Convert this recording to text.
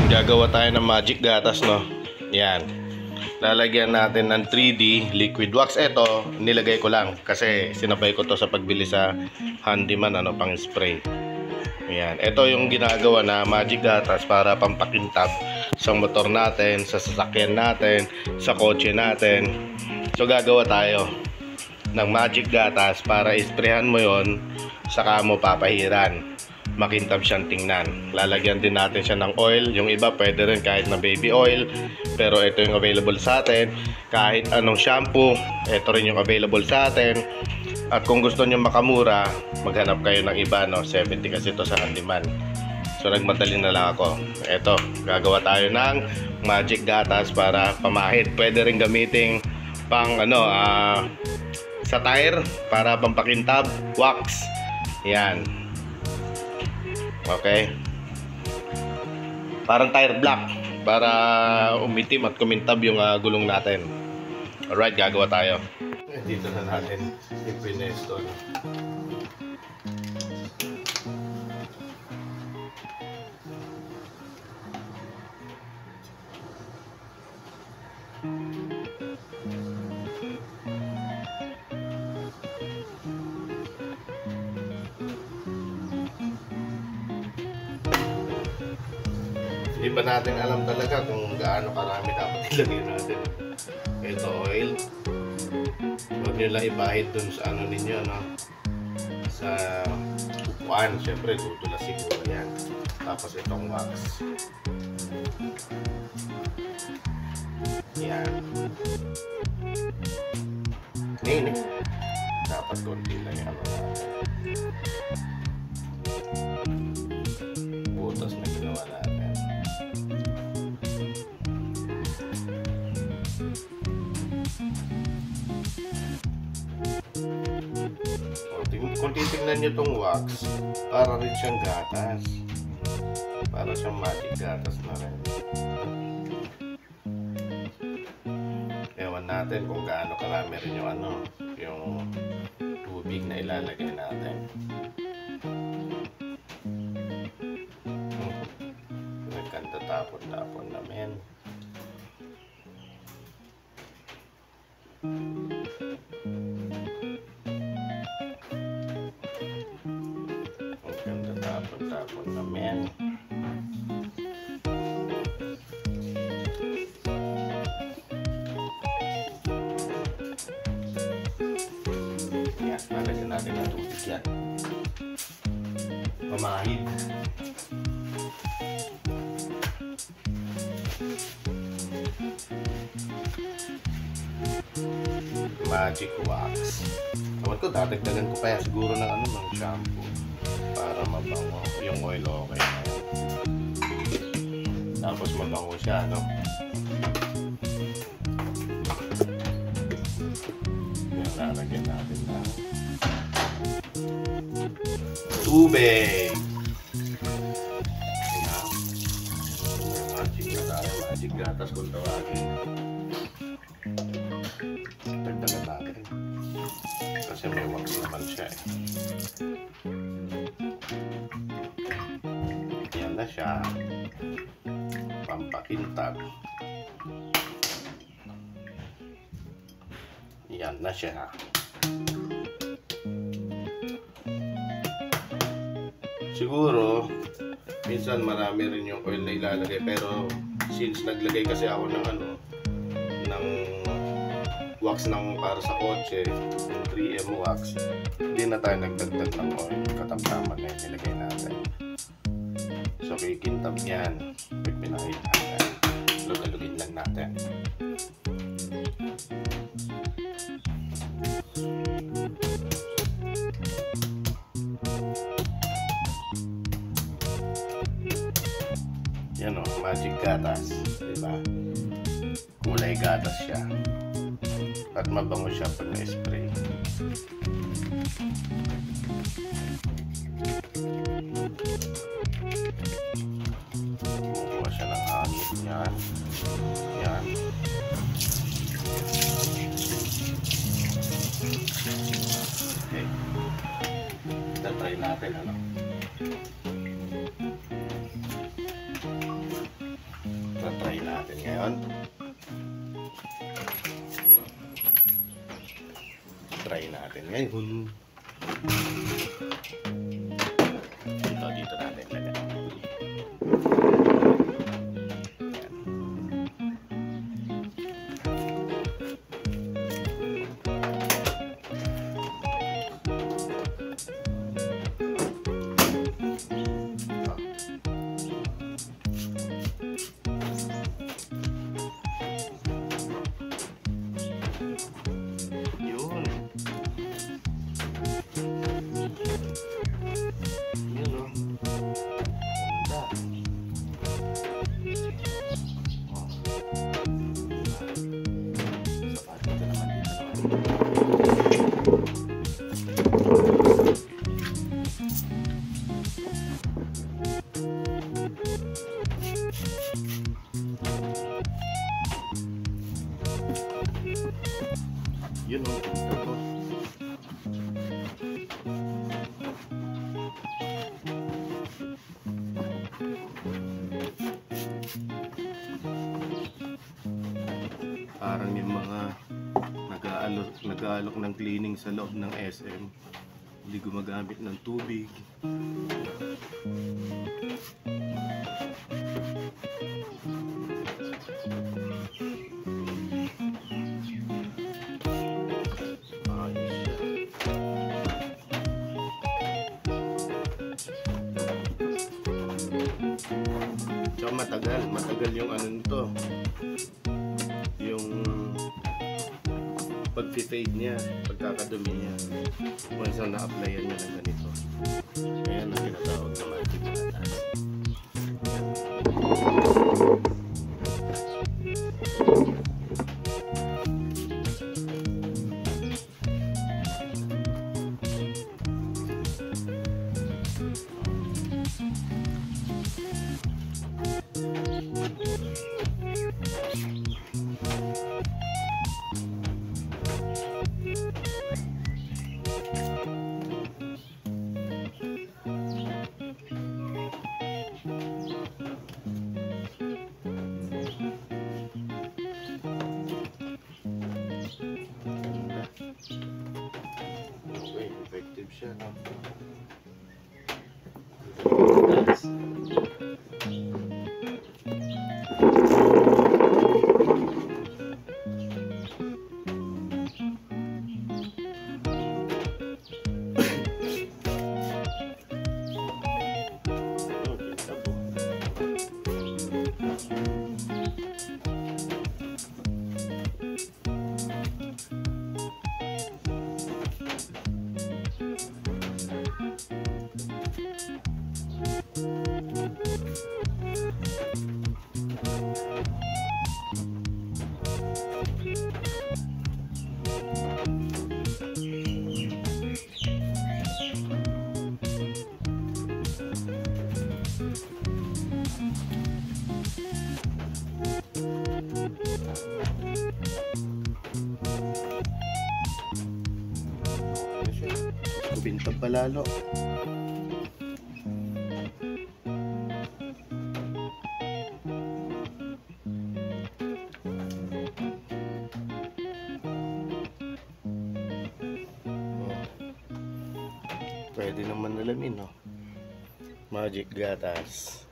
Yan, gagawa tayo ng magic gatas, no? Yan. Lalagyan natin ng 3D liquid wax. Ito, nilagay ko lang kasi sinabay ko to sa pagbili sa handyman, ano, pang spray. Yan. Ito yung ginagawa na magic gatas para pampakintab sa motor natin, sa sasakyan natin, sa kotse natin. So, gagawa tayo ng magic gatas para isprehan mo yon, saka mo papahiran. Makintab siyang tingnan. Lalagyan din natin siya ng oil. Yung iba pwede rin kahit na baby oil, pero ito yung available sa atin. Kahit anong shampoo, ito rin yung available sa atin. At kung gusto nyo makamura, maghanap kayo ng iba, no? 70 kasi ito sa handyman. So nagmadali na lang ako. Ito, gagawa tayo ng magic gatas para pamahid. Pwede rin gamitin pang ano, sa tire para pampakintab, wax. Yan. Okay. Parang tire black para umitim at kumintab yung gulong natin. Alright, gagawa tayo. Dito na natin ipinesto. Hindi ba natin alam talaga kung gaano karami dapat ilagay natin. Ito oil. Huwag nyo lang ibahid dun sa ano ninyo, no? Sa upuan. Siyempre, tutulas siguro yan. Tapos itong wax. Yan. Nini. Dapat konti lang yung ano natin. Butas na ginawa natin. Kung titignan nyo itong wax, para rin siyang gatas. Para siyang magic gatas na rin. Ewan natin kung gaano karami rin yung ano, yung tubig na ilalagay natin. Nagkanda tapon-tapon namin. Tapon namin. Yan, lalagyan natin ang tubig yan. Pamahid. Magic wax. Tawad ko, dadagdagan ko pa yan siguro ng ano, ng shampoo. Para mabango. Yung oil okay na yan. Tapos mabango siya, no? Yan, lalagyan natin na tubig. Yan. Magic na tayo. Magic gatas kung tawagin. Dagdagan natin. Kasi may wax naman siya eh. Yan na siya. Pampakintab. Yan na siya. Siguro minsan marami rin yung oil na ilalagay, pero since naglagay kasi ako ng ano, ng wax ng para sa kotse, yung 3M wax, hindi na tayo nagdagdag ng oil. Katamtaman na yung nilagay natin. So, kikintab yan. Pag pinahid natin, lugalugin lang natin. Yan o, magic gatas. Diba? Kulay gatas siya. At mabango siya pag na-spray. Kumukuha siya ng hangin. Yan. Yan. Okay. Tatry natin ano. natin ngayon. Try natin ngayon. Dito natin lagay. Yun o, ito po. Parang yung mga nag-aalok ng cleaning sa loob ng SM, hindi gumagamit ng tubig. Tsaka matagal yung ano nito, yung pag-fade niya, pagkakadumi niya once na na-applyan niya ng ganito. Kaya ang tinatawag na magic gatas. Okay, effective siya, no? Bintang palalo. Pwede naman nalamin, no? Magic gatas.